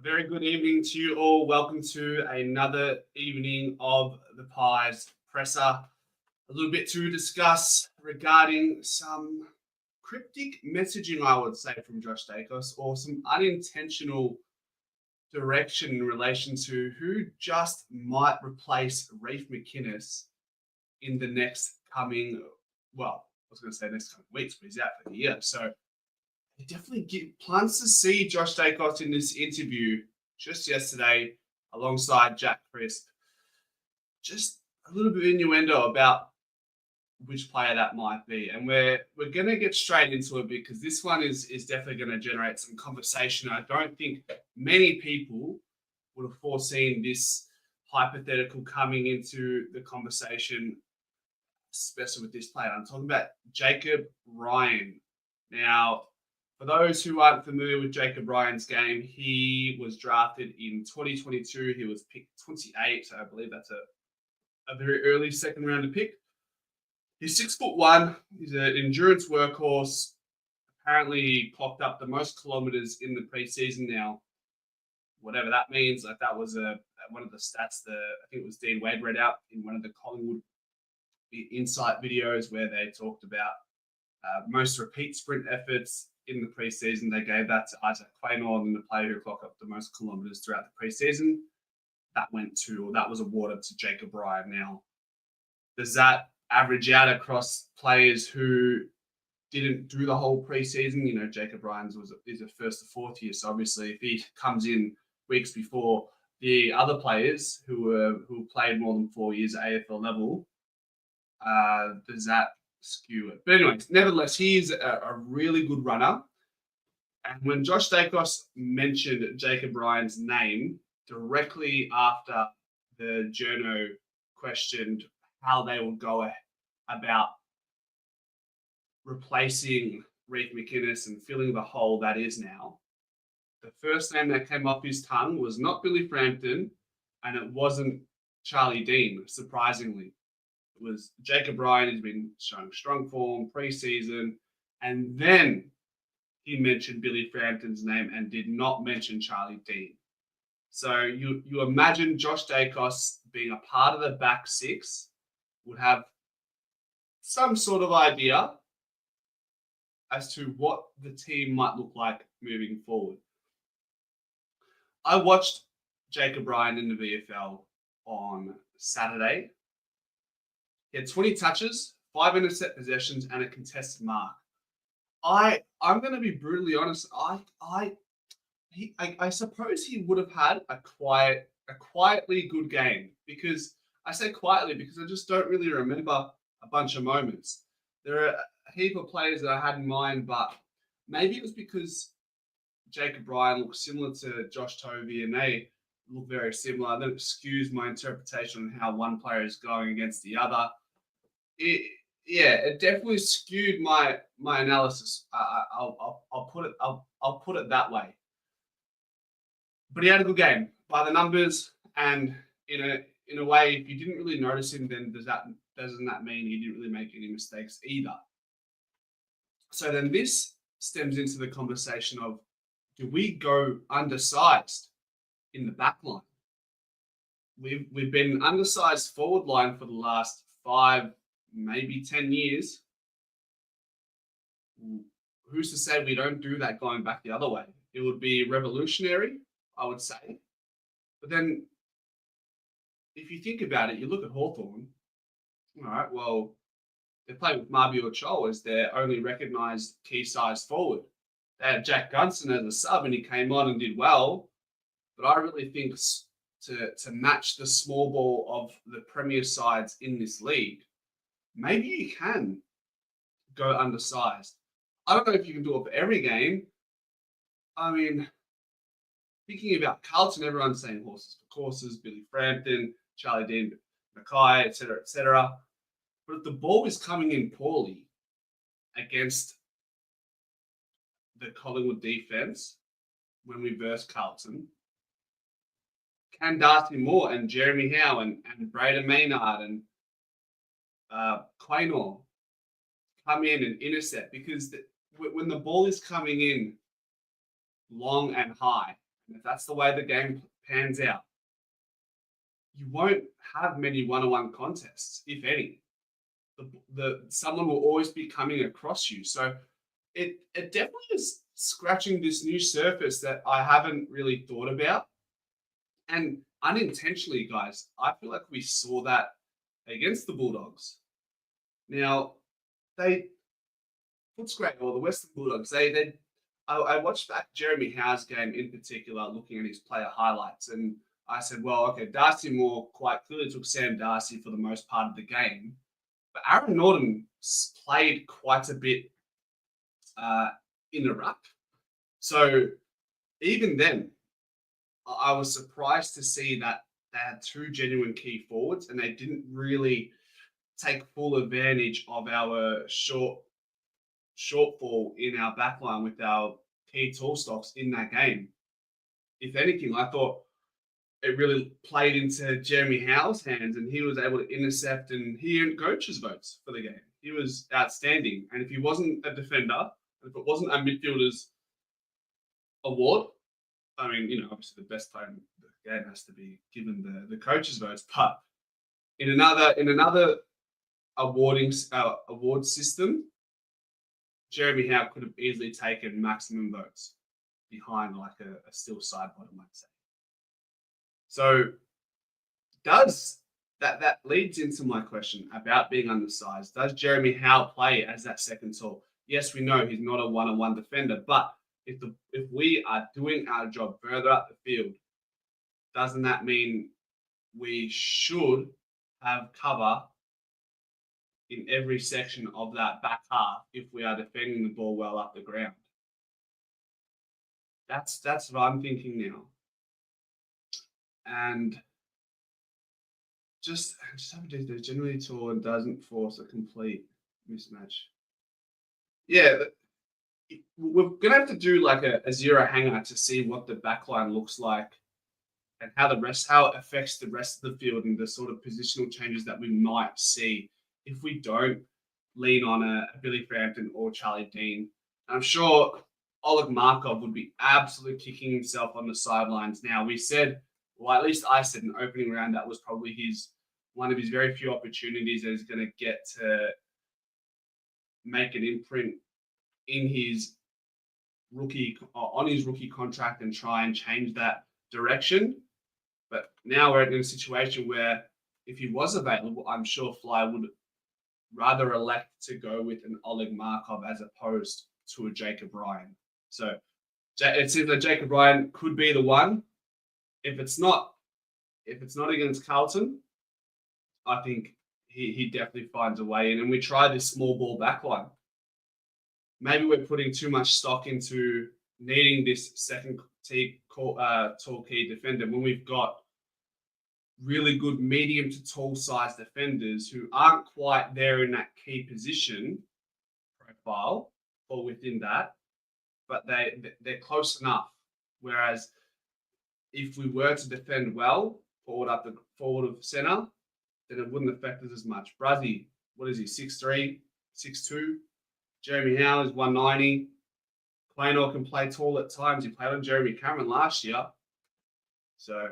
very good evening to you all. Welcome to another evening of the Pies Presser. A little bit to discuss regarding some cryptic messaging, I would say, from Josh Daicos, or some unintentional direction in relation to who just might replace Reef McKinness in the next coming, well, I was going to say next coming weeks, but he's out for the year. So it definitely plans to see Josh Daicos in this interview just yesterday alongside Jack Crisp. Just a little bit of innuendo about which player that might be. And we're going to get straight into it because this one is definitely going to generate some conversation. I don't think many people would have foreseen this hypothetical coming into the conversation, especially with this player. I'm talking about Jacob Ryan. Now, for those who aren't familiar with Jacob Ryan's game, he was drafted in 2022. He was picked 28. So I believe that's a very early second rounder pick. He's 6'1". He's an endurance workhorse. Apparently clocked up the most kilometers in the preseason now. Whatever that means, like that was one of the stats I think it was Dean Wade read out in one of the Collingwood Insight videos where they talked about most repeat sprint efforts in the preseason. They gave that to Isaac Quaynor, and the player who clocked up the most kilometers throughout the preseason. That was awarded to Jacob Ryan. Now, does that average out across players who didn't do the whole preseason? You know, Jacob Ryan's is a first to fourth year, so obviously if he comes in weeks before the other players who played more than 4 years at AFL level, does that skew it? But anyways, nevertheless, he is a really good runner. And when Josh Daicos mentioned Jacob Ryan's name directly after the journo questioned how they will go about replacing Reef McKinness and filling the hole that is now, the first name that came off his tongue was not Billy Frampton, and it wasn't Charlie Dean, surprisingly. It was Jacob Ryan. He's been showing strong form pre-season, and then he mentioned Billy Frampton's name and did not mention Charlie Dean. So you imagine Josh Daicos being a part of the back six would have some sort of idea as to what the team might look like moving forward. I watched Jacob Ryan in the VFL on Saturday. He had 20 touches, 5 intercept possessions, and a contested mark. I'm going to be brutally honest. I suppose he would have had a quietly good game, because I say quietly because I just don't really remember a bunch of moments. There are a heap of players that I had in mind, but maybe it was because Jacob Ryan looks similar to Josh Tovey and they look very similar. That skews my interpretation on how one player is going against the other. It definitely skewed my analysis. I'll put it that way. But he had a good game by the numbers, and in a way, if you didn't really notice him, then doesn't that mean he didn't really make any mistakes either? So then this stems into the conversation of, do we go undersized in the back line? We've been undersized forward line for the last 5, maybe 10 years. Who's to say we don't do that going back the other way? It would be revolutionary, I would say. But then if you think about it, you look at Hawthorn. All right, well, they play with Mabior Chol as their only recognised key size forward. They had Jack Gunston as a sub, and he came on and did well. But I really think to match the small ball of the premier sides in this league, maybe you can go undersized. I don't know if you can do it for every game. I mean, thinking about Carlton, everyone's saying horses for courses, Billy Frampton, Charlie Dean, Mackay, etc., etc. But if the ball is coming in poorly against the Collingwood defense when we verse Carlton, can Darcy Moore and Jeremy Howe and Braden Maynard and Quaynor come in and intercept? Because when the ball is coming in long and high, And if that's the way the game pans out, you won't have many one-on-one contests, if any. Someone will always be coming across you. So it definitely is scratching this new surface that I haven't really thought about. And unintentionally, guys, I feel like we saw that against the Bulldogs. Now, Footscray or the Western Bulldogs, I watched back Jeremy Howe's game in particular, looking at his player highlights, and I said, well, okay, Darcy Moore quite clearly took Sam Darcy for the most part of the game, but Aaron Norton played quite a bit in the ruck. So even then, I was surprised to see that they had two genuine key forwards and they didn't really take full advantage of our shortfall in our backline with our key tall stocks in that game. If anything, I thought it really played into Jeremy Howe's hands and he was able to intercept and he earned coach's votes for the game. He was outstanding. And if he wasn't a defender, if it wasn't a midfielder's award, I mean, obviously the best player in the game has to be given the coach's votes. But in another award system, Jeremy Howe could have easily taken maximum votes behind like a still side bottom, I'd say. So does that leads into my question about being undersized. Does Jeremy Howe play as that second tall? Yes, we know he's not a one-on-one defender, but if we are doing our job further up the field, doesn't that mean we should have cover in every section of that back half if we are defending the ball well up the ground? That's what I'm thinking now. And just have a generally tall and doesn't force a complete mismatch. Yeah, we're going to have to do like a zero hanger to see what the backline looks like and how it affects the rest of the field and the sort of positional changes that we might see if we don't lean on a Billy Frampton or Charlie Dean. I'm sure Oleg Markov would be absolutely kicking himself on the sidelines now. We said, well, at least I said in the opening round, that was probably one of his very few opportunities that he's going to get to make an imprint in his rookie contract and try and change that direction. But now we're in a situation where if he was available, I'm sure Fly would rather elect to go with an Oleg Markov as opposed to a Jacob Ryan. So it seems that Jacob Ryan could be the one. If it's not against Carlton, I think he definitely finds a way in. And we try this small ball backline. Maybe we're putting too much stock into needing this second tall key defender when we've got really good medium to tall size defenders who aren't quite there in that key position profile or within that, but they're close enough. Whereas if we were to defend well forward of center, then it wouldn't affect us as much. Bruzzy, what is he? 6'3", 6'2". Jeremy Howe is 190. Playnor can play tall at times. He played on Jeremy Cameron last year. So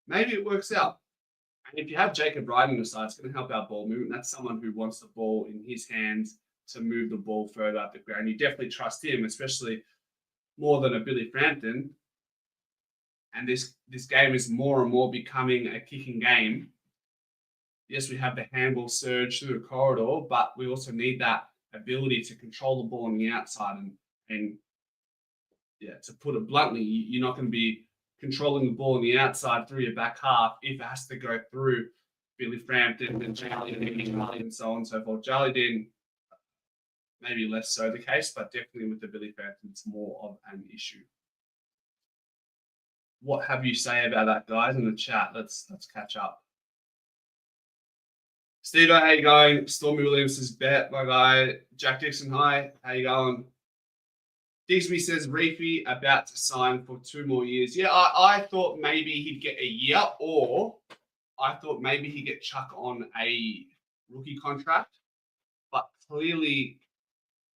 maybe it works out. And if you have Jacob Ryan on the side, it's going to help our ball movement. That's someone who wants the ball in his hands to move the ball further up the ground. You definitely trust him, especially more than a Billy Frampton. And this game is more and more becoming a kicking game. Yes, we have the handball surge through the corridor, but we also need that ability to control the ball on the outside. And to put it bluntly, you're not going to be controlling the ball on the outside through your back half if it has to go through Billy Frampton and Charlie and so on and so forth. Charlie Dean, maybe less so the case, but definitely with the Billy Frampton, it's more of an issue. What have you say about that, guys, in the chat? Let's catch up. Steve, how you going? Stormy Williams says, bet, my guy. Jack Dixon, hi. How you going? Digsby says, Reefy about to sign for 2 more years. Yeah, I thought maybe he'd get a year, or I thought maybe he'd get chuck on a rookie contract. But clearly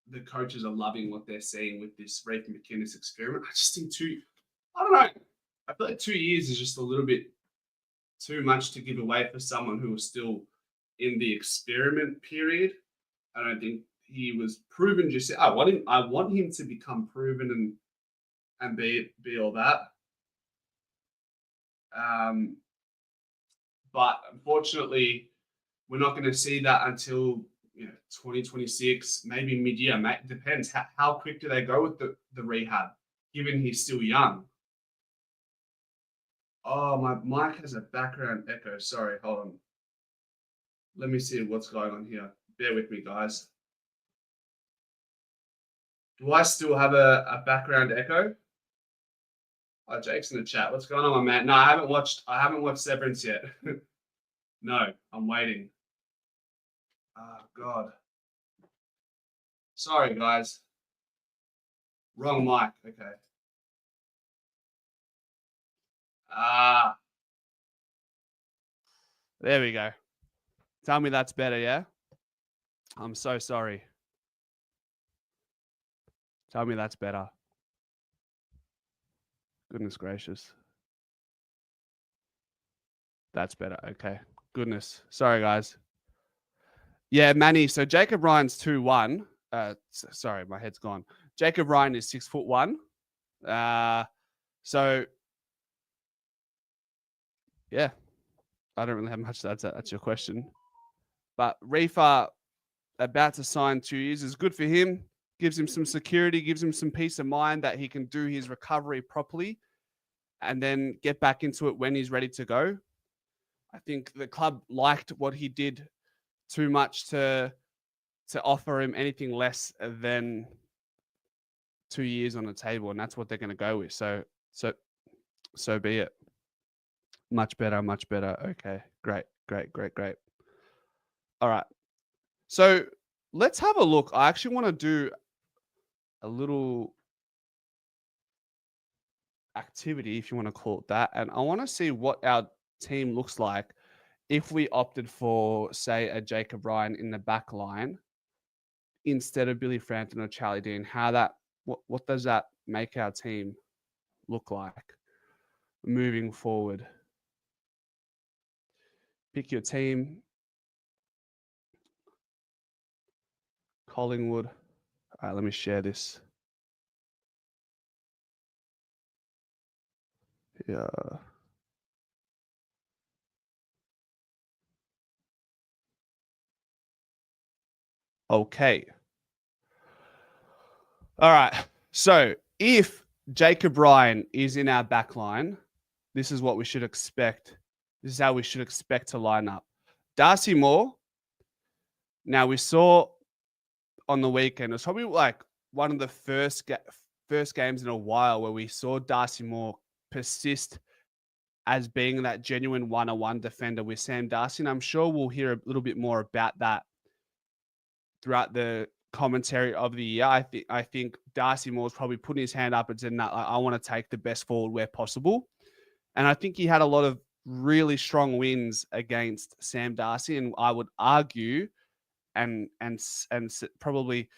the coaches are loving what they're seeing with this Reef McKinness experiment. I just think I don't know. I feel like 2 years is just a little bit too much to give away for someone who was still in the experiment period. I don't think he was proven just. I want him to become proven and be all that. But unfortunately, we're not going to see that until 2026, maybe mid-year. Depends how quick do they go with the rehab, given he's still young. Oh, my mic has a background echo. Sorry, hold on. Let me see what's going on here. Bear with me, guys. Do I still have a background echo? Oh, Jake's in the chat. What's going on, my man? No, I haven't watched Severance yet. No, I'm waiting. Oh God. Sorry, guys. Wrong mic. Okay. There we go. Tell me that's better, yeah? I'm so sorry. Tell me that's better. Goodness gracious. That's better. Okay. Goodness. Sorry, guys. Yeah, Manny. So Jacob Ryan's 2'1". Sorry, my head's gone. Jacob Ryan is 6'1". So yeah, I don't really have much. That's your question. But Reefer about to sign 2 years is good for him. Gives him some security, gives him some peace of mind that he can do his recovery properly and then get back into it when he's ready to go. I think the club liked what he did too much to offer him anything less than 2 years on the table, and that's what they're going to go with. So be it. Much better. Okay, great. All right. So let's have a look. I actually want to do a little activity, if you want to call it that, and I want to see what our team looks like if we opted for, say, a Jacob Ryan in the back line instead of Billy Frampton or Charlie Dean. What does that make our team look like moving forward? Pick your team. Collingwood. All right, let me share this. Yeah. Okay. All right. So if Jacob Ryan is in our back line, this is what we should expect. This is how we should expect to line up. Darcy Moore. Now, we saw on the weekend, it was probably like one of the first games in a while where we saw Darcy Moore persist as being that genuine one-on-one defender with Sam Darcy. And I'm sure we'll hear a little bit more about that throughout the commentary of the year. I think Darcy Moore's probably putting his hand up and said, "No, I want to take the best forward where possible." And I think he had a lot of really strong wins against Sam Darcy, and I would argue, and probably,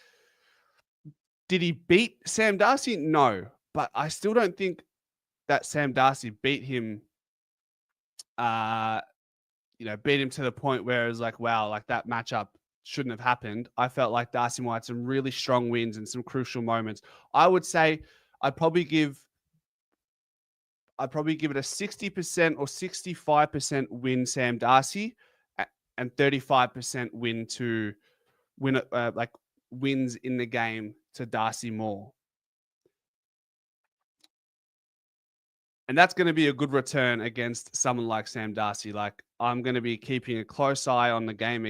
did he beat Sam Darcy? No, but I still don't think that Sam Darcy beat him. Beat him to the point where it was like, wow, like that matchup shouldn't have happened. I felt like Darcy Moore had some really strong wins and some crucial moments. I would say I'd probably give it a 60% or 65% win Sam Darcy and 35% wins in the game to Darcy Moore. And that's going to be a good return against someone like Sam Darcy. Like, I'm going to be keeping a close eye on the game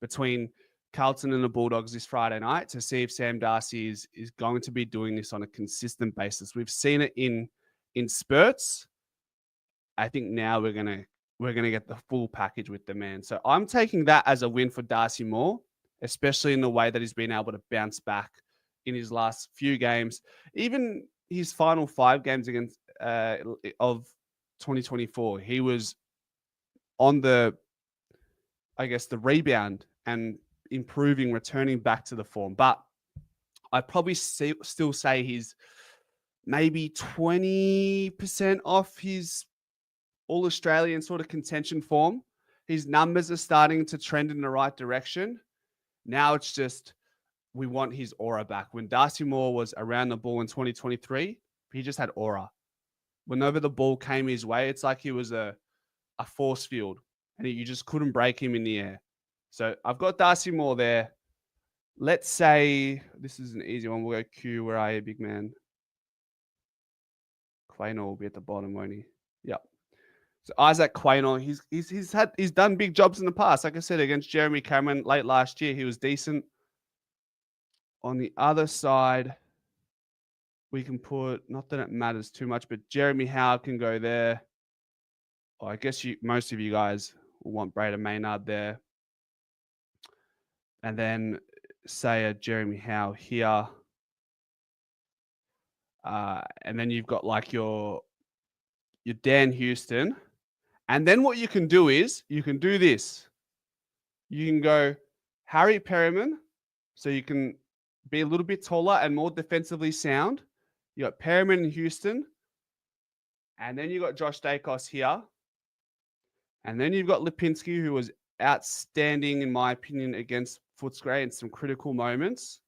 between Carlton and the Bulldogs this Friday night to see if Sam Darcy is going to be doing this on a consistent basis. We've seen it in spurts. I think now we're gonna get the full package with the man. So I'm taking that as a win for Darcy Moore, especially in the way that he's been able to bounce back in his last few games, even his final 5 games against of 2024. He was on the rebound and improving, returning back to the form. But I probably still say he's maybe 20% off his All-Australian sort of contention form. His numbers are starting to trend in the right direction. Now it's just we want his aura back. When Darcy Moore was around the ball in 2023, he just had aura. Whenever the ball came his way, it's like he was a force field, and you just couldn't break him in the air. So I've got Darcy Moore there. Let's say this is an easy one. We'll go Q. Where are you, big man? Quaynor will be at the bottom, won't he? Yep. So Isaac Quaynor, he's done big jobs in the past. Like I said, against Jeremy Cameron late last year, he was decent. On the other side, we can put, not that it matters too much, but Jeremy Howe can go there. I guess most of you guys will want Braden Maynard there. And then say a Jeremy Howe here. And then you've got like your Dan Houston. And then what you can do is you can do this. You can go Harry Perryman. So you can be a little bit taller and more defensively sound. You got Perryman and Houston. And then you got Josh Daicos here. And then you've got Lipinski, who was outstanding, in my opinion, against Footscray in some critical moments.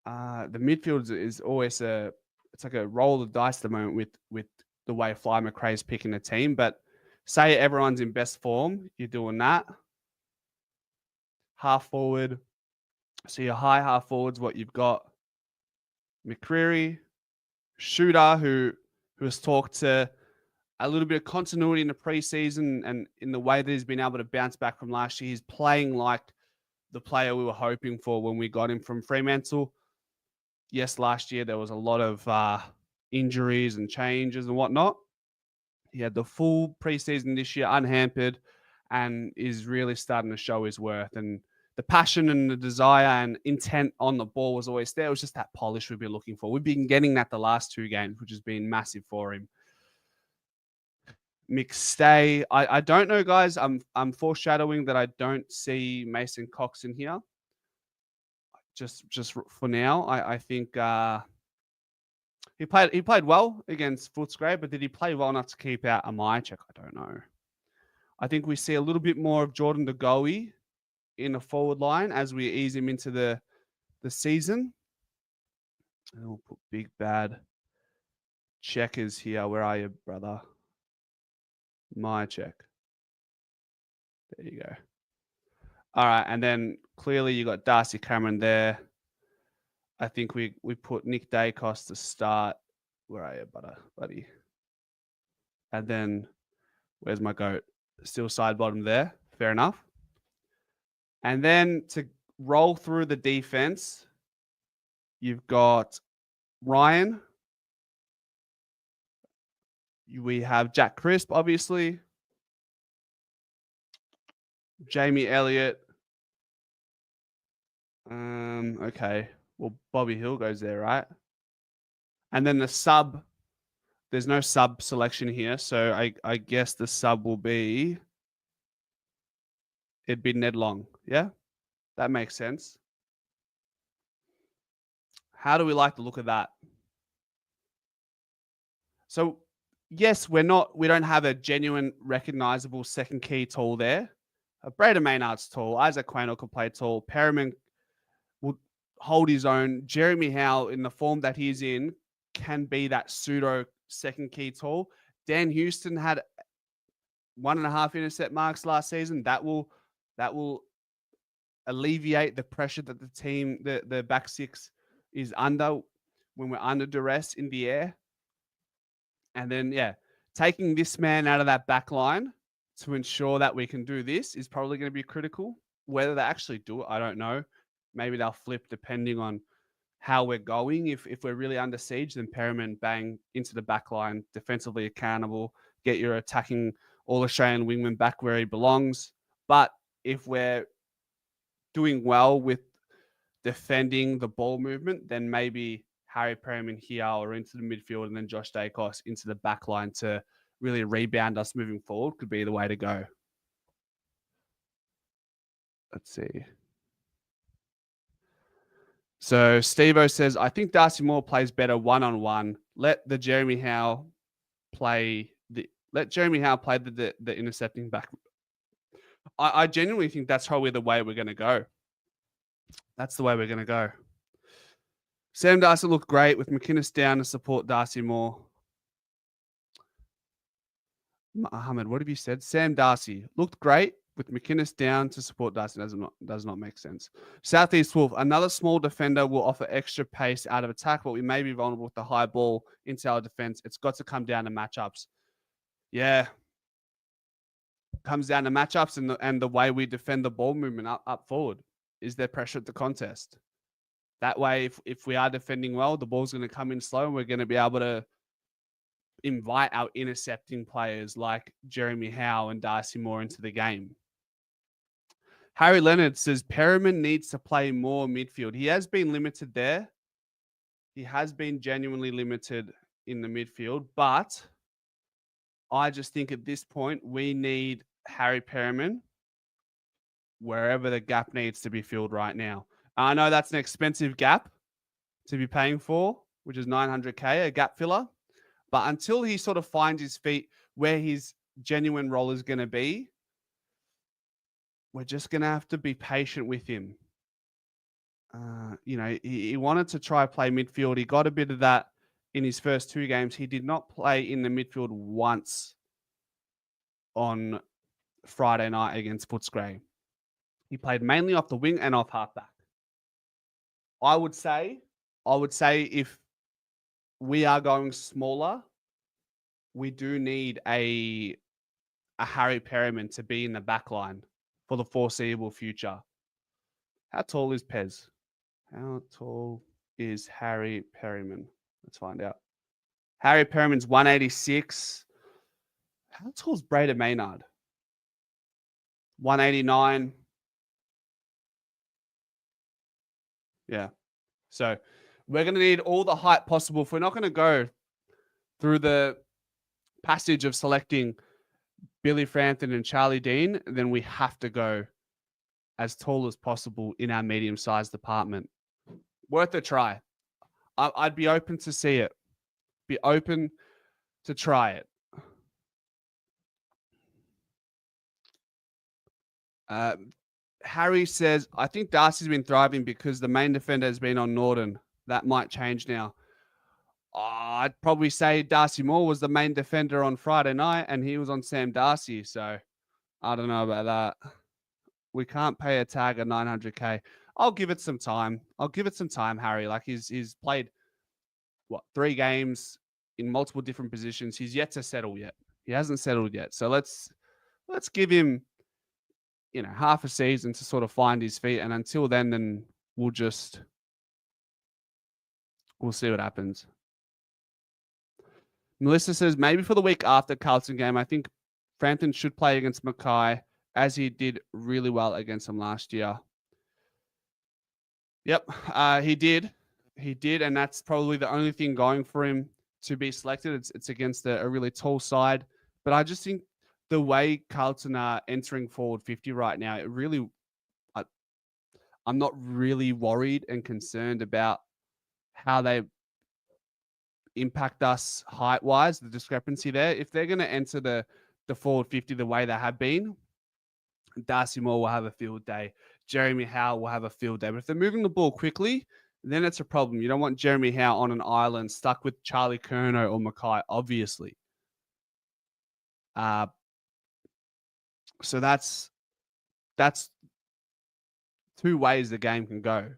The midfield is always it's like a roll of the dice at the moment with the way Fly McRae's picking a team. But say everyone's in best form, you're doing that. Half forward. So your high half forwards, what you've got, McCreary, Shooter, who has talked to a little bit of continuity in the preseason and in the way that he's been able to bounce back from last year. He's playing like the player we were hoping for when we got him from Fremantle. Yes, last year there was a lot of injuries and changes and whatnot. He had the full preseason this year unhampered and is really starting to show his worth. And the passion and the desire and intent on the ball was always there. It was just that polish we've been looking for. We've been getting that the last 2 games, which has been massive for him. McStay, I don't know, guys. I'm foreshadowing that I don't see Mason Cox in here. Just for now, I think he played well against Footscray, but did he play well enough to keep out a my check? I don't know. I think we see a little bit more of Jordan De Goey in the forward line as we ease him into the season. And we'll put big bad Checkers here. Where are you, brother? My check. There you go. All right, and then clearly you got Darcy Cameron there. I think we put Nick Daicos to start. Where are you, buddy? And then where's my goat? Still side bottom there. Fair enough. And then to roll through the defense, you've got Ryan. We have Jack Crisp, obviously. Jamie Elliott. Okay. Well, Bobby Hill goes there, right? And then the sub, there's no sub selection here. So I guess the sub will be, it'd be Ned Long. Yeah, that makes sense. How do we like the look of that? So yes, we don't have a genuine recognizable second key tall there. Braden Maynard's tall. Isaac Quaynor could play tall. Perryman will hold his own. Jeremy Howe, in the form that he's in, can be that pseudo second key tall. Dan Houston had 1.5 intercept marks last season. That will alleviate the pressure that the team, the back six, is under when we're under duress in the air. And then, taking this man out of that back line to ensure that we can do this is probably going to be critical. Whether they actually do it, I don't know. Maybe they'll flip depending on how we're going. If we're really under siege, then Perryman bang into the back line, defensively accountable, get your attacking All-Australian wingman back where he belongs. But if we're doing well with defending the ball movement, then maybe Harry Perryman here or into the midfield and then Josh Daicos into the back line to really rebound us moving forward could be the way to go. Let's see. So Steve-O says, I think Darcy Moore plays better one-on-one. Let Jeremy Howe play the intercepting back. I genuinely think that's probably the way we're going to go. That's the way we're going to go. Sam Darcy looked great with McKinness down to support Darcy Moore. Mohammed, what have you said? Sam Darcy looked great with McKinness down to support Darcy. Does not make sense. Southeast Wolf, another small defender will offer extra pace out of attack, but we may be vulnerable with the high ball into our defense. It's got to come down to matchups. Yeah. Comes down to matchups and the way we defend the ball movement up forward. Is there pressure at the contest? That way, if we are defending well, the ball's going to come in slow and we're going to be able to invite our intercepting players like Jeremy Howe and Darcy Moore into the game. Harry Leonard says Perriman needs to play more midfield. He has been limited there. He has been genuinely limited in the midfield, but I just think at this point we need Harry Perriman wherever the gap needs to be filled right now. I know that's an expensive gap to be paying for, which is $900K, a gap filler. But until he sort of finds his feet where his genuine role is going to be, we're just going to have to be patient with him. He wanted to try play midfield. He got a bit of that in his first 2 games. He did not play in the midfield once on Friday night against Footscray. He played mainly off the wing and off halfback. I would say if we are going smaller, we do need a Harry Perriman to be in the back line for the foreseeable future. How tall is Pez? How tall is Harry Perriman? Let's find out. Harry Perriman's 186. How tall is Braden Maynard? 189. Yeah. So we're going to need all the height possible. If we're not going to go through the passage of selecting Billy Frampton and Charlie Dean, then we have to go as tall as possible in our medium-sized department. Worth a try. I'd be open to see it. Be open to try it. Harry says, I think Darcy's been thriving because the main defender has been on Norton. That might change now. I'd probably say Darcy Moore was the main defender on Friday night and he was on Sam Darcy. So I don't know about that. We can't pay a tag of $900K. I'll give it some time. Harry. Like he's played, 3 games in multiple different positions. He's yet to settle yet. He hasn't settled yet. So let's give him, half a season to sort of find his feet. And until then we'll see what happens. Melissa says, maybe for the week after Carlton game, I think Frampton should play against Mackay as he did really well against him last year. Yep, he did. He did, and that's probably the only thing going for him to be selected. It's against a really tall side. But I just think the way Carlton are entering forward 50 right now, I'm not really worried and concerned about how they impact us height-wise, the discrepancy there. If they're going to enter the forward 50 the way they have been, Darcy Moore will have a field day. Jeremy Howe will have a field day. But if they're moving the ball quickly, then it's a problem. You don't want Jeremy Howe on an island stuck with Charlie Curnow or Mackay, obviously. So that's 2 ways the game can go.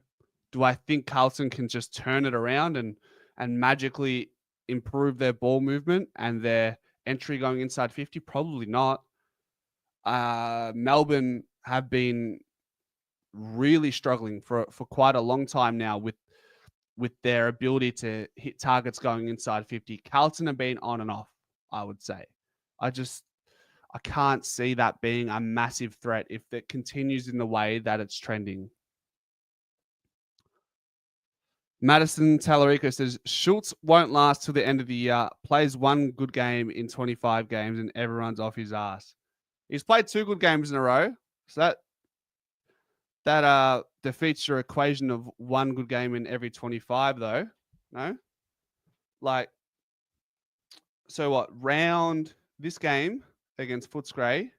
Do I think Carlton can just turn it around and magically improve their ball movement and their entry going inside 50? Probably not. Melbourne have been really struggling for quite a long time now with their ability to hit targets going inside 50. Carlton have been on and off, I would say. I can't see that being a massive threat if it continues in the way that it's trending. Madison Tallarico says, Schulz won't last till the end of the year. Plays 1 good game in 25 games and everyone's off his ass. He's played 2 good games in a row. So That defeats your equation of one good game in every 25, though. No? Like, so what? Round this game against Footscray,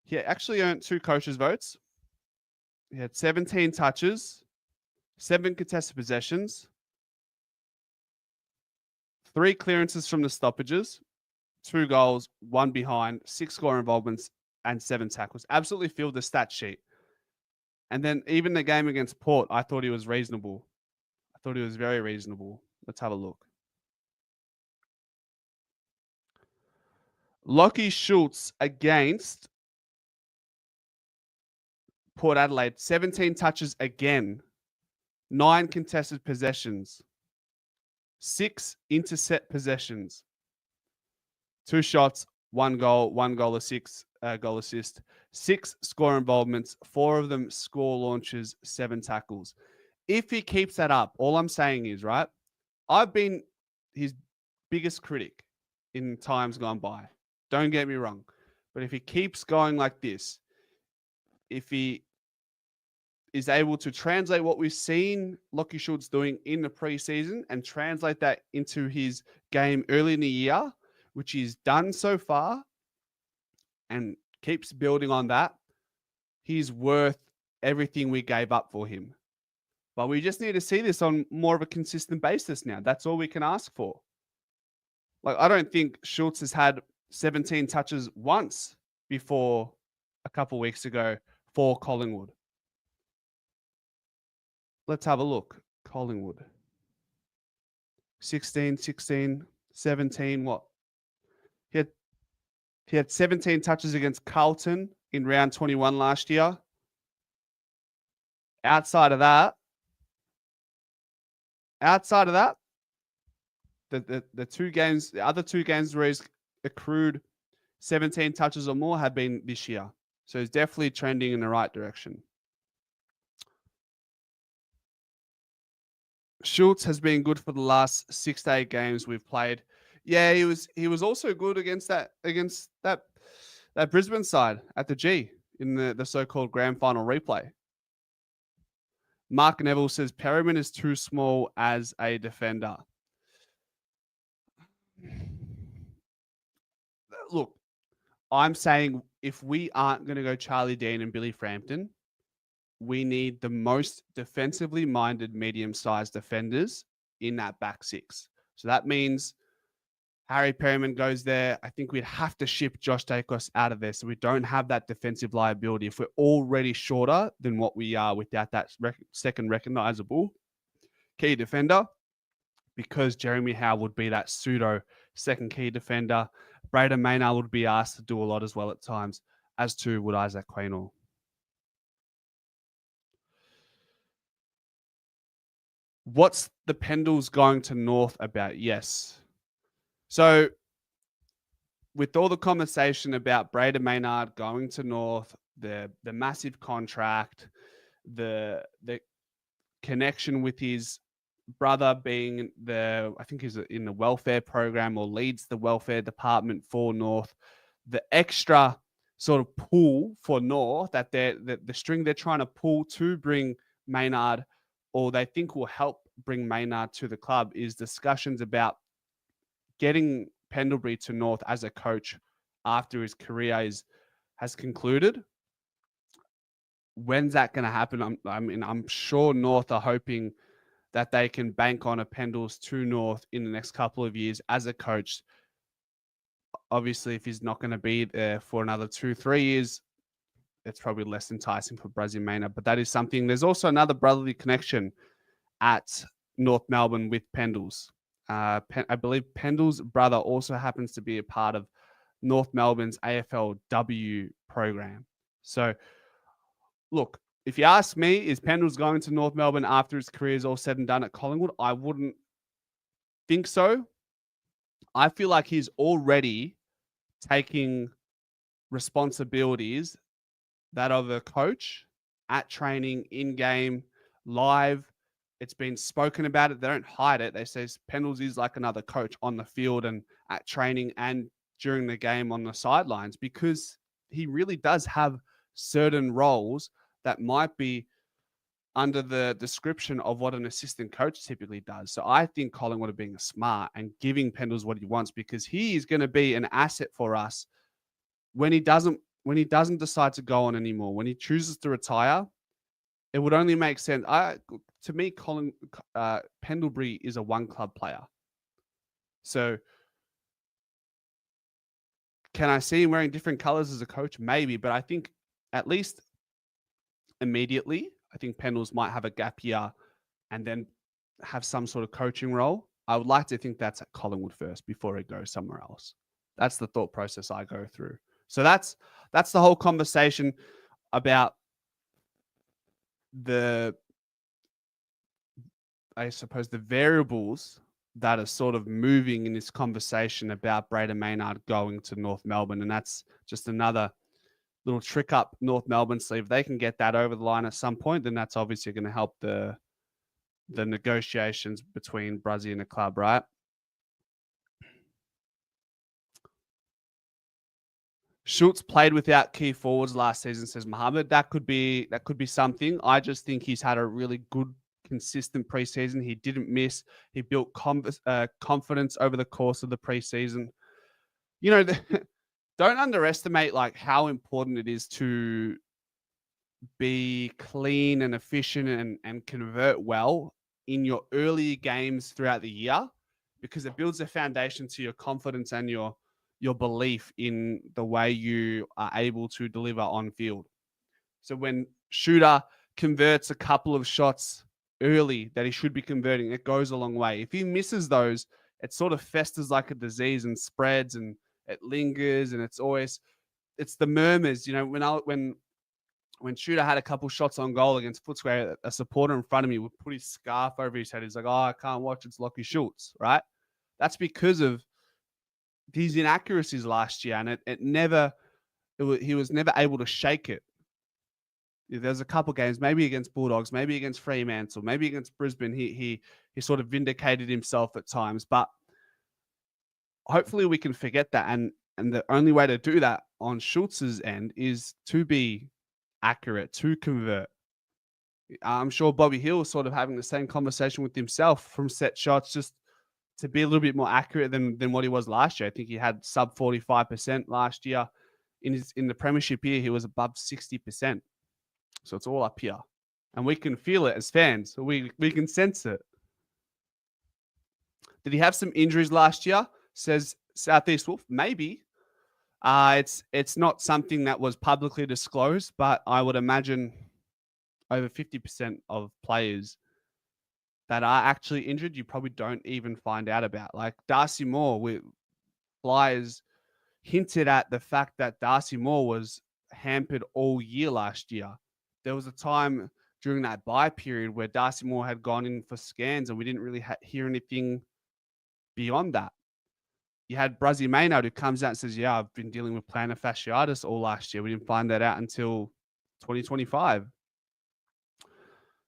he actually earned 2 coaches' votes. He had 17 touches, 7 contested possessions, 3 clearances from the stoppages, 2 goals, 1 behind, 6 score involvements, and 7 tackles. Absolutely filled the stat sheet. And then even the game against Port, I thought he was reasonable. I thought he was very reasonable. Let's have a look. Lockie Schulz against Port Adelaide, 17 touches again, 9 contested possessions, 6 intercept possessions, 2 shots, 1 goal assist, 6 score involvements, 4 of them score launches, 7 tackles. If he keeps that up, all I'm saying is, right, I've been his biggest critic in times gone by. Don't get me wrong. But if he keeps going like this, if he is able to translate what we've seen Lockie Schultz doing in the preseason and translate that into his game early in the year, which he's done so far, and keeps building on that, he's worth everything we gave up for him. But we just need to see this on more of a consistent basis now. That's all we can ask for. Like, I don't think Schultz has had 17 touches once before a couple weeks ago for Collingwood. Let's have a look. Collingwood. 16, 17, what? He had 17 touches against Carlton in round 21 last year. Outside of that, the 2 games, the other 2 games where he's accrued 17 touches or more have been this year. So he's definitely trending in the right direction. Schultz has been good for the last 6 to 8 games we've played. Yeah, he was also good against that Brisbane side at the G in the so-called grand final replay. Mark Neville says Perryman is too small as a defender. Look, I'm saying if we aren't going to go Charlie Dean and Billy Frampton, we need the most defensively minded medium-sized defenders in that back 6. So that means Harry Perryman goes there. I think we'd have to ship Josh Daicos out of there so we don't have that defensive liability. If we're already shorter than what we are without that second recognizable key defender, because Jeremy Howe would be that pseudo second key defender. Braden Maynard would be asked to do a lot as well at times, as too would Isaac Quaynor. What's the Pendles going to North about? Yes. So with all the conversation about Braden Maynard going to North, the massive contract, the connection with his brother being I think he's in the welfare program or leads the welfare department for North, the extra sort of pull for North that the string they're trying to pull to bring Maynard, or they think will help bring Maynard to the club, is discussions about getting Pendlebury to North as a coach after his career has concluded. When's that going to happen? I'm sure North are hoping that they can bank on a Pendles to North in the next couple of years as a coach. Obviously, if he's not going to be there for another 2-3 years, it's probably less enticing for Brazzy Maynard. But that is something. There's also another brotherly connection at North Melbourne with Pendles. I believe Pendles' brother also happens to be a part of North Melbourne's AFLW program. So, look, if you ask me, is Pendles going to North Melbourne after his career is all said and done at Collingwood? I wouldn't think so. I feel like he's already taking responsibilities that of a coach at training, in-game, live. It's been spoken about it. They don't hide it. They say Pendles is like another coach on the field and at training and during the game on the sidelines, because he really does have certain roles that might be under the description of what an assistant coach typically does. So I think Collingwood are being smart and giving Pendles what he wants, because he is going to be an asset for us when he doesn't decide to go on anymore. When he chooses to retire, it would only make sense. To me, Pendlebury is a one club player. So can I see him wearing different colors as a coach? Maybe, but I think at least immediately, I think Pendles might have a gap year and then have some sort of coaching role. I would like to think that's at Collingwood first before it goes somewhere else. That's the thought process I go through. So that's the whole conversation about I suppose the variables that are sort of moving in this conversation about Braden Maynard going to North Melbourne. And that's just another little trick up North Melbourne sleeve. If they can get that over the line at some point, then that's obviously going to help the negotiations between Bruzzy and the club, right? Schulz played without key forwards last season, says Mohammed. That could be something. I just think he's had a really good, consistent preseason. He didn't miss. He built confidence over the course of the preseason. You know, don't underestimate like how important it is to be clean and efficient and convert well in your early games throughout the year, because it builds a foundation to your confidence and your belief in the way you are able to deliver on field. So when Shooter converts a couple of shots early that he should be converting, it goes a long way. If he misses those, it sort of festers like a disease and spreads and it lingers, and it's the murmurs. You know, when Shooter had a couple shots on goal against Footscray, a supporter in front of me would put his scarf over his head. He's like, "Oh, I can't watch. It's Lockie Schulz," right? That's because of these inaccuracies last year, and he was never able to shake it. There's a couple games, maybe against Bulldogs, maybe against Fremantle, maybe against Brisbane. He sort of vindicated himself at times, but hopefully we can forget that. And the only way to do that on Schultz's end is to be accurate, to convert. I'm sure Bobby Hill is sort of having the same conversation with himself from set shots, just to be a little bit more accurate than what he was last year. I think he had sub 45% last year. In the premiership year, he was above 60%. So it's all up here. And we can feel it as fans. So we can sense it. Did he have some injuries last year? Says Southeast Wolf. Maybe. It's not something that was publicly disclosed, but I would imagine over 50% of players that are actually injured, you probably don't even find out about. Like Darcy Moore, with Flyers hinted at the fact that Darcy Moore was hampered all year last year. There was a time during that bye period where Darcy Moore had gone in for scans and we didn't really hear anything beyond that. You had Bruzzy Maynard who comes out and says, "Yeah, I've been dealing with plantar fasciitis all last year." We didn't find that out until 2025.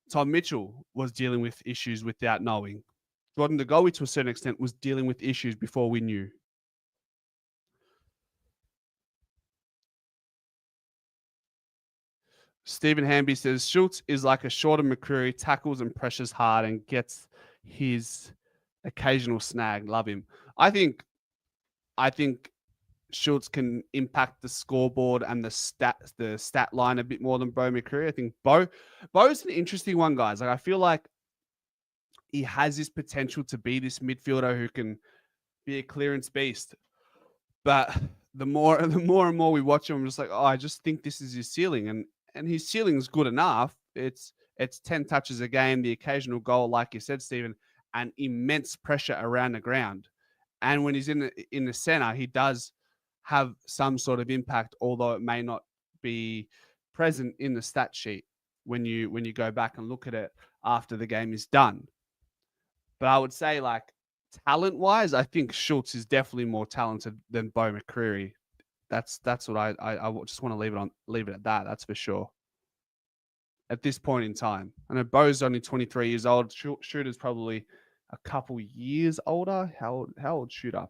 Tom Mitchell was dealing with issues without knowing. Jordan De Goey, to a certain extent, was dealing with issues before we knew. Stephen Hamby says, Schultz is like a shorter McCreary, tackles and pressures hard and gets his occasional snag. Love him. I think Schultz can impact the scoreboard and the stat line a bit more than Bo McCreary. I think Bo's an interesting one, guys. Like I feel like he has this potential to be this midfielder who can be a clearance beast. But the more and more we watch him, I'm just like, oh, I just think this is his ceiling. And his ceiling is good enough. It's 10 touches a game, the occasional goal, like you said, Stephen, and immense pressure around the ground. And when he's in the center, he does have some sort of impact, although it may not be present in the stat sheet when you go back and look at it after the game is done. But I would say, like, talent-wise, I think Schultz is definitely more talented than Bo McCreary. That's what I just want to leave it at that. That's for sure. At this point in time, I know Bo's only 23 years old. Shooter's probably a couple years older. How old Shooter?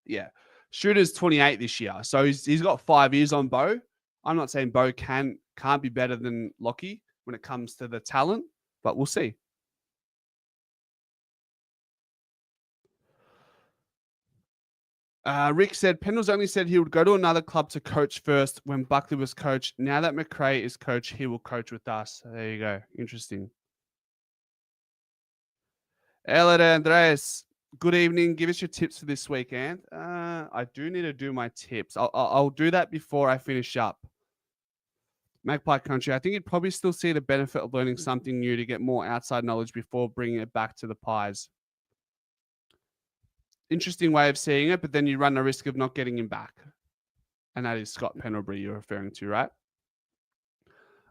Yeah, Shooter's 28 this year, so he's got 5 years on Bo. I'm not saying Bo can't be better than Lockie when it comes to the talent, but we'll see. Rick said, Pendles only said he would go to another club to coach first when Buckley was coach. Now that McRae is coach, he will coach with us. There you go. Interesting. Elliot Andres, good evening. Give us your tips for this weekend. I do need to do my tips. I'll do that before I finish up. Magpie Country, I think you'd probably still see the benefit of learning something new to get more outside knowledge before bringing it back to the Pies. Interesting way of seeing it, but then you run the risk of not getting him back. And that is Scott Pendlebury you're referring to, right?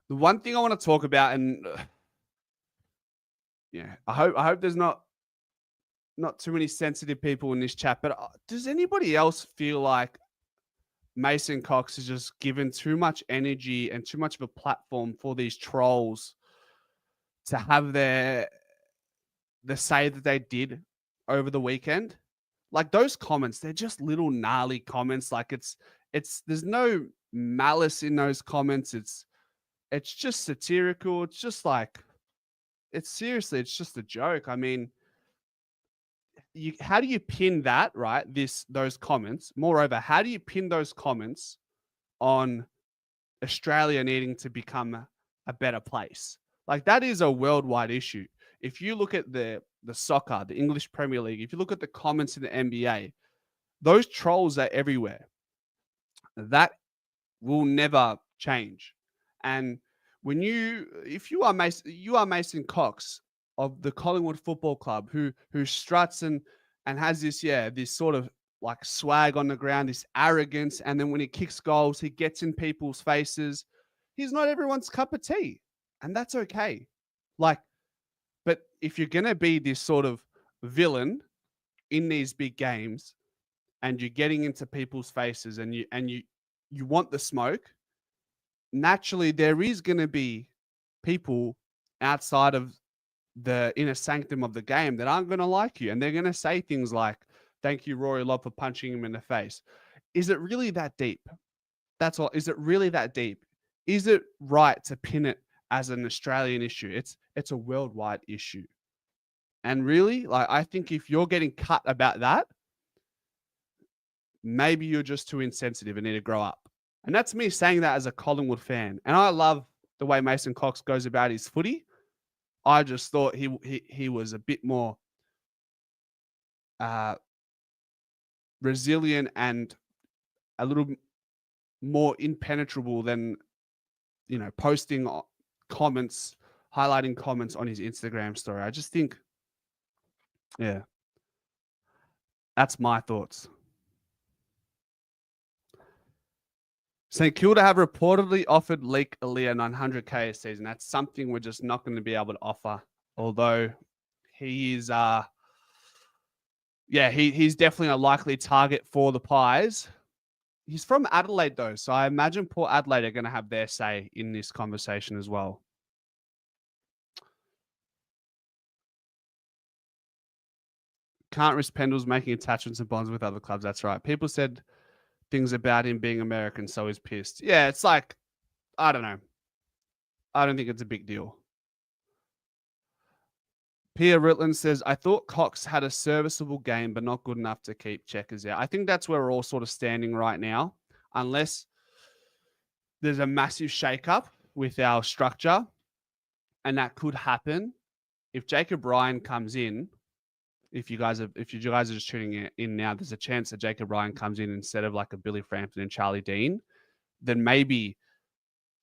The one thing I want to talk about, and yeah, I hope there's not too many sensitive people in this chat, but does anybody else feel like Mason Cox has just given too much energy and too much of a platform for these trolls to have the say that they did over the weekend? Like those comments, they're just little gnarly comments. Like it's there's no malice in those comments. It's just satirical. It's just like it's just a joke. I mean, how do you pin that, right? Those comments. Moreover, how do you pin those comments on Australia needing to become a better place? Like that is a worldwide issue. If you look at the soccer, the English Premier League, if you look at the comments in the NBA, those trolls are everywhere. That will never change. And if you are Mason Cox of the Collingwood Football Club, who struts and has this sort of like swag on the ground, this arrogance, and then when he kicks goals, he gets in people's faces. He's not everyone's cup of tea, and that's okay. Like, but if you're gonna be this sort of villain in these big games, and you're getting into people's faces, and you want the smoke, naturally there is going to be people outside of the inner sanctum of the game that aren't going to like you, and they're going to say things like, "Thank you, Rory Lobb, for punching him in the face." Is it really that deep? That's all. Is it really that deep? Is it right to pin it as an Australian issue? It's a worldwide issue. And really, like, I think if you're getting cut about that, maybe you're just too insensitive and need to grow up. And that's me saying that as a Collingwood fan. And I love the way Mason Cox goes about his footy. I just thought he was a bit more resilient and a little more impenetrable than, posting comments, highlighting comments on his Instagram story. I just think, yeah, that's my thoughts. St Kilda have reportedly offered Leek Aaliyah 900K a season. That's something we're just not going to be able to offer. Although he is, he's definitely a likely target for the Pies. He's from Adelaide, though, so I imagine Port Adelaide are going to have their say in this conversation as well. Can't risk Pendles making attachments and bonds with other clubs. That's right. People said things about him being American, so he's pissed. Yeah, it's like, I don't know. I don't think it's a big deal. Pierre Ritland says, I thought Cox had a serviceable game, but not good enough to keep Checkers out. I think that's where we're all sort of standing right now, unless there's a massive shakeup with our structure, and that could happen. If Jacob Ryan comes in, if you guys are just tuning in now, there's a chance that Jacob Ryan comes in instead of like a Billy Frampton and Charlie Dean, then maybe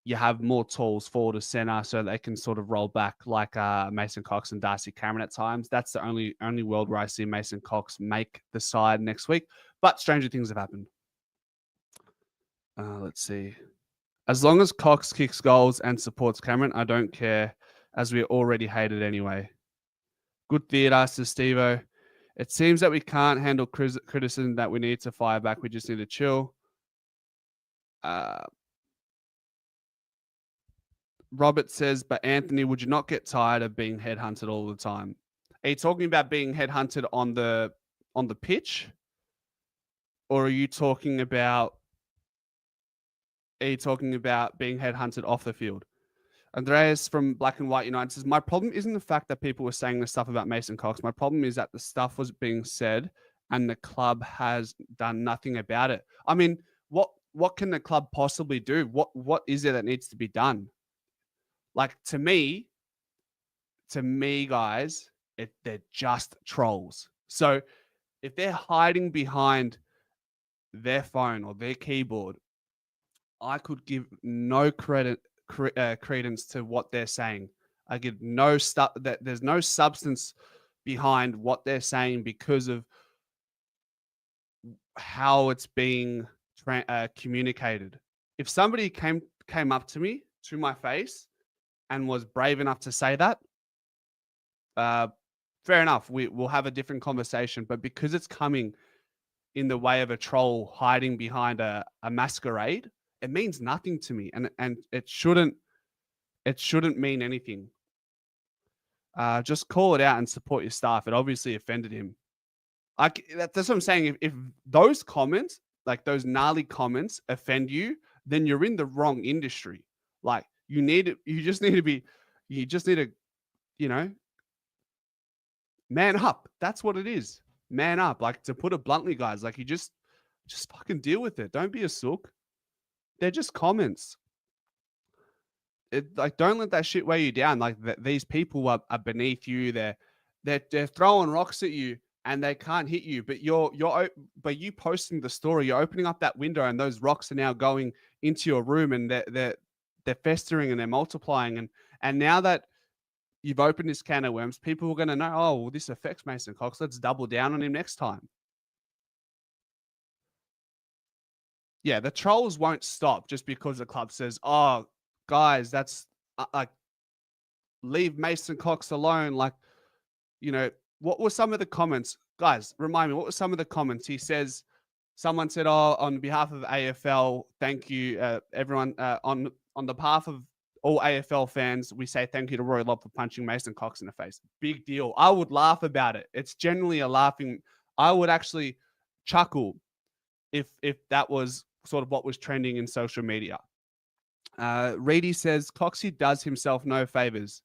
you have more tools forward to center so they can sort of roll back like Mason Cox and Darcy Cameron at times. That's the only world where I see Mason Cox make the side next week. But stranger things have happened. Let's see. As long as Cox kicks goals and supports Cameron, I don't care, as we already hate it anyway. Good theatre, says Steve-O. It seems that we can't handle criticism that we need to fire back. We just need to chill. Robert says, but Anthony, would you not get tired of being headhunted all the time? Are you talking about being headhunted on the pitch? Or are you talking about are you talking about being headhunted off the field? Andreas from Black and White United says, my problem isn't the fact that people were saying the stuff about Mason Cox. My problem is that the stuff was being said and the club has done nothing about it. I mean, what can the club possibly do? What is it that needs to be done? Like, to me, guys, they're just trolls. So if they're hiding behind their phone or their keyboard, I could give no credence to what they're saying. I give no stuff that there's no substance behind what they're saying because of how it's being communicated. If somebody came up to me, to my face, and was brave enough to say that, fair enough. We'll have a different conversation. But because it's coming in the way of a troll hiding behind a masquerade, it means nothing to me, and it shouldn't mean anything. Just call it out and support your staff. It obviously offended him. That's what I'm saying. If those comments, like those gnarly comments, offend you, then you're in the wrong industry. Like, you just need to, man up. That's what it is. Man up. Like, to put it bluntly, guys, like, you just fucking deal with it. Don't be a sook. They're just comments. Like, don't let that shit weigh you down. Like, these people are beneath you. They're throwing rocks at you and they can't hit you. But you posting the story, you're opening up that window, and those rocks are now going into your room, and they're festering and they're multiplying. And now that you've opened this can of worms, people are going to know, oh, well, this affects Mason Cox. Let's double down on him next time. Yeah, the trolls won't stop just because the club says, oh, guys, that's like, leave Mason Cox alone. Like, what were some of the comments? Guys, remind me, what were some of the comments? He says, someone said, oh, on behalf of AFL, thank you, everyone, on the behalf of all AFL fans, we say thank you to Roy Lobb for punching Mason Cox in the face. Big deal. I would laugh about it. It's generally a laughing. I would actually chuckle if that was sort of what was trending in social media. Reedy says, Coxie does himself no favors.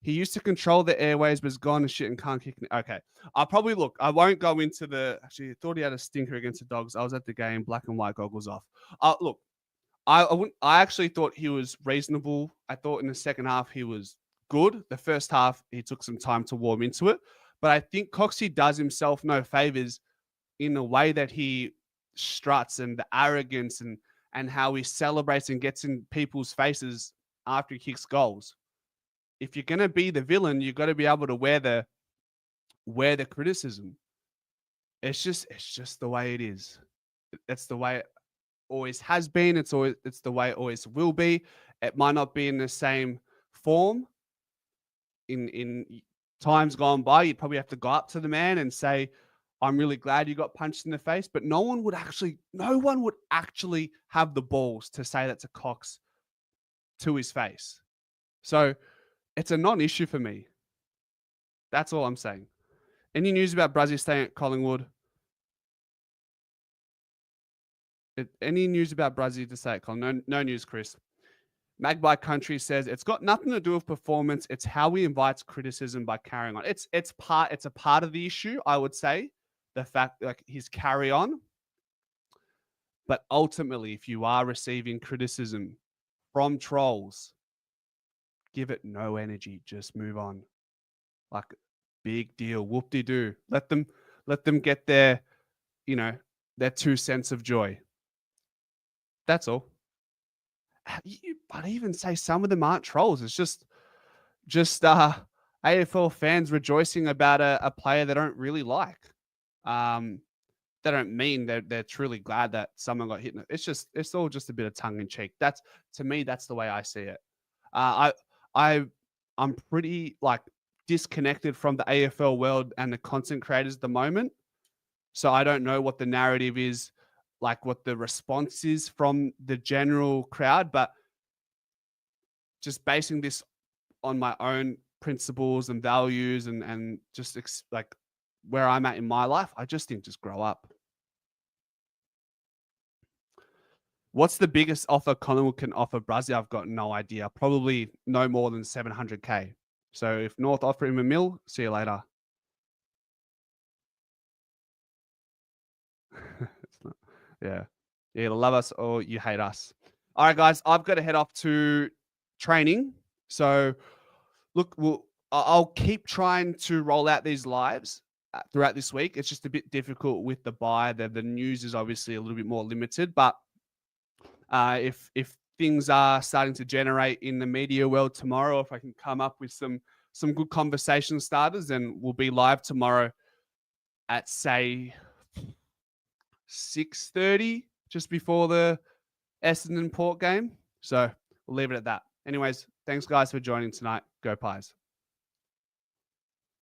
He used to control the airways, but has gone to shit and can't kick. Okay. I won't go into actually, I thought he had a stinker against the Dogs. I was at the game, black and white goggles off. Look, I actually thought he was reasonable. I thought in the second half he was good. The first half, he took some time to warm into it. But I think Coxie does himself no favors in the way that he struts and the arrogance and how he celebrates and gets in people's faces after he kicks goals. If you're going to be the villain, you've got to be able to wear the criticism. It's just the way it is. That's the way it always has been. It's the way it always will be. It might not be in the same form in times gone by. You'd probably have to go up to the man and say, I'm really glad you got punched in the face. But no one would actually have the balls to say that to Cox to his face. So it's a non-issue for me. That's all I'm saying. Any news about Bruzzy staying at Collingwood? Any news about Bruzzy to say at Collingwood? No news, Chris. Magpie Country says it's got nothing to do with performance. It's how he invites criticism by carrying on. It's a part of the issue, I would say. The fact, like, his carry on. But ultimately, if you are receiving criticism from trolls, give it no energy. Just move on. Like, big deal. Whoop-de-doo. Let them get their 2 cents of joy. That's all. I'd even say some of them aren't trolls. It's just AFL fans rejoicing about a player they don't really like. They don't mean they're truly glad that someone got hit. It's all just a bit of tongue in cheek. That's, to me, that's the way I see it. I'm pretty disconnected from the AFL world and the content creators at the moment. So I don't know what the narrative is, like what the response is from the general crowd, but just basing this on my own principles and values and just where I'm at in my life, I just think just grow up. What's the biggest offer Collingwood can offer Bruzzy? I've got no idea. Probably no more than 700K. So if North offer him a mil, see you later. Yeah. You either love us or you hate us. All right, guys, I've got to head off to training. So look, I'll keep trying to roll out these lives throughout this week. It's just a bit difficult with the buy. The news is obviously a little bit more limited, but if things are starting to generate in the media world tomorrow, if I can come up with some good conversation starters, then we'll be live tomorrow at say 6:30, just before the Essendon Port game. So we'll leave it at that. Anyways, thanks guys for joining tonight. Go Pies.